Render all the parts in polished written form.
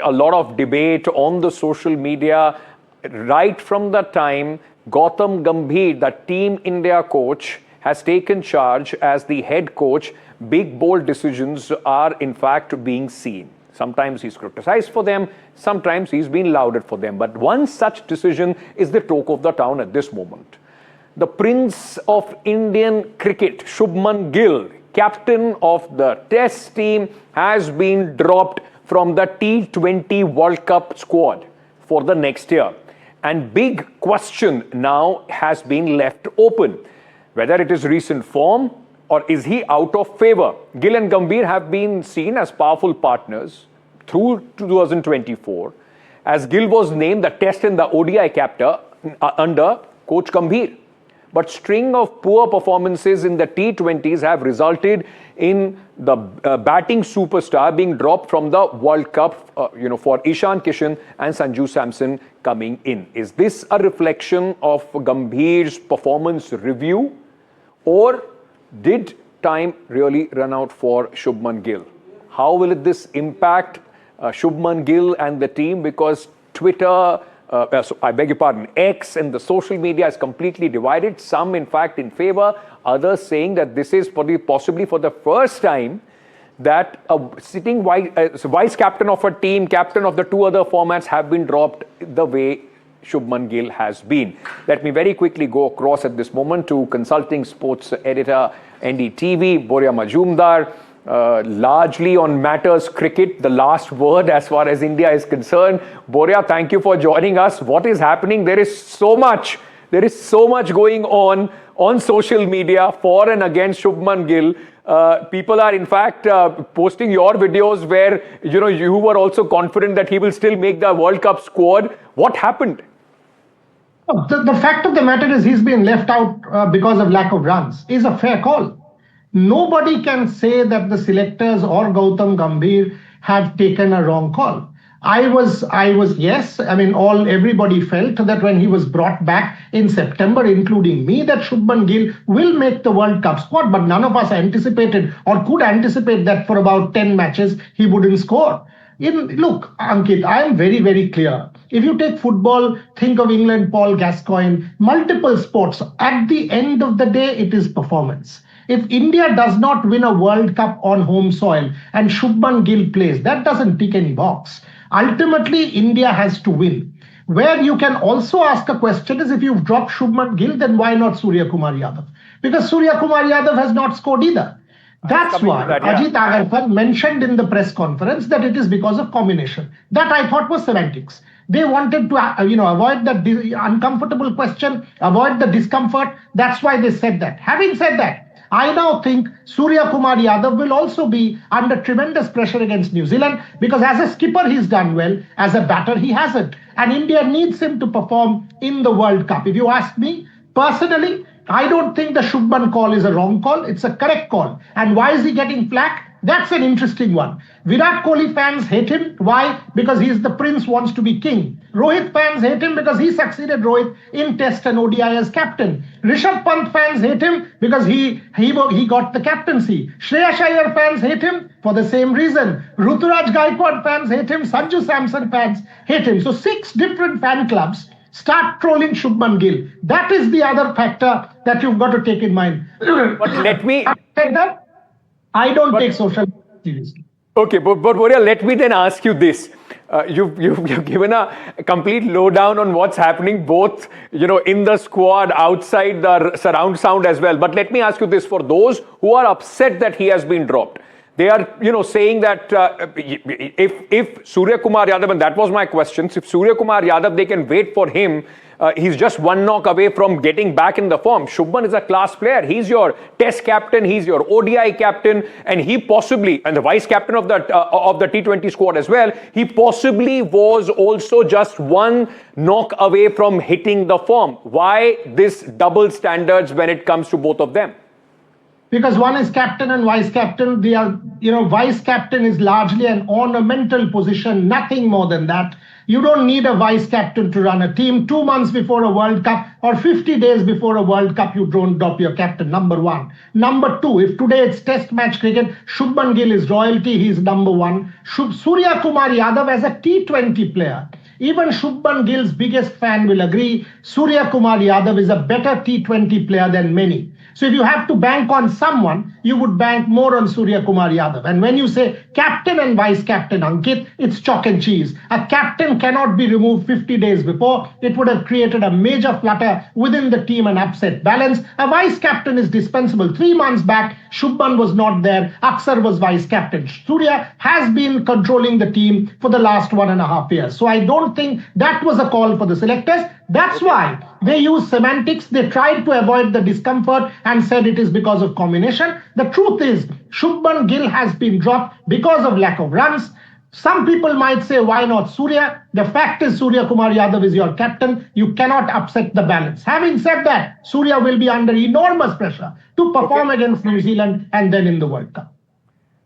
a lot of debate on the social media right from the time Gautam Gambhir, the Team India coach, has taken charge as the head coach. Big, bold decisions are in fact being seen. Sometimes he's criticized for them, sometimes he's been lauded for them. But one such decision is the talk of the town at this moment. The Prince of Indian Cricket, Shubman Gill, captain of the Test team, has been dropped from the T20 World Cup squad for the next year. And big question now has been left open, whether it is recent form or is he out of favour. Gill and Gambhir have been seen as powerful partners through 2024, as Gill was named the Test and the ODI captain under Coach Gambhir. But string of poor performances in the T20s have resulted in the batting superstar being dropped from the World Cup, for Ishan Kishan and Sanju Samson coming in. Is this a reflection of Gambhir's performance review, or did time really run out for Shubman Gill? How will this impact Shubman Gill and the team? Because Twitter, X and the social media is completely divided. Some, in fact, in favour, others saying that this is possibly for the first time that a sitting vice captain of a team, captain of the two other formats, have been dropped the way Shubman Gill has been. Let me very quickly go across at this moment to consulting sports editor NDTV, Boria Majumdar. Largely on matters cricket, the last word as far as India is concerned. Boria, thank you for joining us. What is happening? There is so much going on social media for and against Shubman Gill. People are in fact posting your videos where you were also confident that he will still make the World Cup squad. What happened? The fact of the matter is he's been left out because of lack of runs. Is a fair call. Nobody can say that the selectors or Gautam Gambhir have taken a wrong call. Everybody felt that when he was brought back in September, including me, that Shubman Gill will make the World Cup squad, but none of us anticipated or could anticipate that for about 10 matches he wouldn't score. Look, Ankit, I am very, very clear. If you take football, think of England, Paul Gascoigne, multiple sports. At the end of the day, it is performance. If India does not win a World Cup on home soil and Shubman Gill plays, that doesn't tick any box. Ultimately, India has to win. Where you can also ask a question is, if you've dropped Shubman Gill, then why not Surya Kumar Yadav? Because Surya Kumar Yadav has not scored either. That's why Ajit Agarkar mentioned in the press conference that it is because of combination. That I thought was semantics. They wanted to, avoid the uncomfortable question, avoid the discomfort. That's why they said that. Having said that, I now think Surya Kumar Yadav will also be under tremendous pressure against New Zealand, because as a skipper he's done well, as a batter he hasn't. And India needs him to perform in the World Cup. If you ask me, personally, I don't think the Shubman call is a wrong call. It's a correct call. And why is he getting flack? That's an interesting one. Virat Kohli fans hate him. Why? Because he's the prince, wants to be king. Rohit fans hate him because he succeeded Rohit in Test and ODI as captain. Rishabh Pant fans hate him because he got the captaincy. Shreyas Iyer fans hate him for the same reason. Ruturaj Gaikwad fans hate him. Sanju Samson fans hate him. So 6 different fan clubs start trolling Shubman Gill. That is the other factor that you've got to take in mind. But let me take that. I don't take social media seriously. Okay, but Boria, let me then ask you this. You've given a complete lowdown on what's happening, both in the squad, outside the surround sound as well. But let me ask you this: for those who are upset that he has been dropped, they are saying that if Surya Kumar Yadav, and that was my question, if Surya Kumar Yadav, they can wait for him. He's just one knock away from getting back in the form. Shubman is a class player. He's your Test captain. He's your ODI captain, and he possibly, and the vice captain of the T20 squad as well. He possibly was also just one knock away from hitting the form. Why this double standards when it comes to both of them? because one is captain and vice captain. They are, vice captain is largely an ornamental position, nothing more than that. You don't need a vice captain to run a team. 2 months before a World Cup or 50 days before a World Cup, you don't drop your captain, number one. Number two, if today it's test match cricket, Shubman Gill is royalty, he's number one. Surya Kumar Yadav as a T20 player. Even Shubman Gill's biggest fan will agree, Surya Kumar Yadav is a better T20 player than many. So if you have to bank on someone, you would bank more on Surya Kumar Yadav. And when you say captain and vice captain, Ankit, it's chalk and cheese. A captain cannot be removed 50 days before. It would have created a major flutter within the team and upset balance. A vice captain is dispensable. 3 months back, Shubman was not there. Axar was vice captain. Surya has been controlling the team for the last 1.5 years. So I don't think that was a call for the selectors. That's why they use semantics. They tried to avoid the discomfort and said it is because of combination. The truth is, Shubman Gill has been dropped because of lack of runs. Some people might say, why not Surya? The fact is, Surya Kumar Yadav is your captain. You cannot upset the balance. Having said that, Surya will be under enormous pressure to perform against New Zealand and then in the World Cup.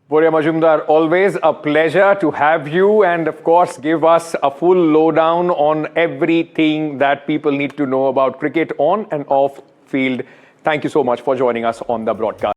Boria Majumdar, always a pleasure to have you, and of course give us a full lowdown on everything that people need to know about cricket on and off field. Thank you so much for joining us on the broadcast.